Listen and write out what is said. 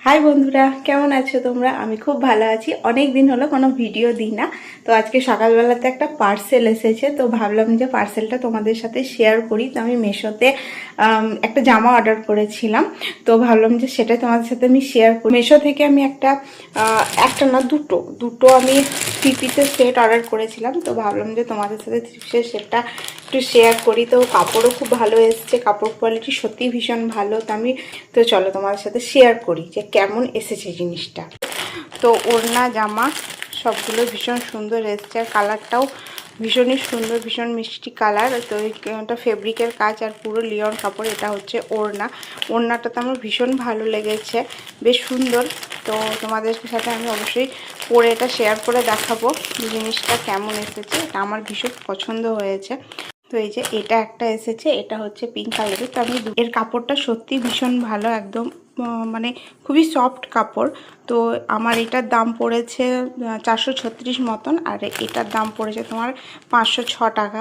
High বন্ধুরা, কেমন আছো তোমরা? আমি খুব ভালো আছি। অনেক দিন হলো কোনো ভিডিও দিই না। তো আজকে সকালবেলাতে একটা পার্সেল এসেছে, তো ভাবলাম যে পার্সেলটা তোমাদের সাথে শেয়ার করি। তো আমি মিশোতে একটা জামা অর্ডার করেছিলাম, তো ভাবলাম যে সেটাই তোমাদের সাথে আমি শেয়ার করি। মিশো থেকে আমি একটা না দুটো আমি থ্রি পিসের সেট অর্ডার করেছিলাম, তো ভাবলাম যে তোমাদের সাথে থ্রি পিসের সেটটা একটু শেয়ার করি। তো কাপড়ও খুব ভালো এসছে, কাপড় কোয়ালিটি সত্যিই ভীষণ ভালো। তো চলো তোমাদের সাথে শেয়ার করি যে কেমন এসেছে জিনিসটা। তো ওড়না জামা সবগুলো ভীষণ সুন্দর এসছে, আর কালারটাও ভীষণই সুন্দর, ভীষণ মিষ্টি কালার। তো এটা ফেব্রিকের কাজ আর পুরো লিওন কাপড়। এটা হচ্ছে ওড়নাটা তো আমার ভীষণ ভালো লেগেছে, বেশ সুন্দর। তো তোমাদের সাথে আমি অবশ্যই পরে এটা শেয়ার করে দেখাবো জিনিসটা কেমন এসেছে। এটা আমার ভীষণ পছন্দ হয়েছে। তো এই যে এটা একটা এসেছে, এটা হচ্ছে পিঙ্ক কালারের। তো আমি এর কাপড়টা সত্যি ভীষণ ভালো, একদম মানে খুবই সফট কাপড়। তো আমার এটার দাম পড়েছে 436 মতন, আর এটার দাম পড়েছে তোমার 506 টাকা।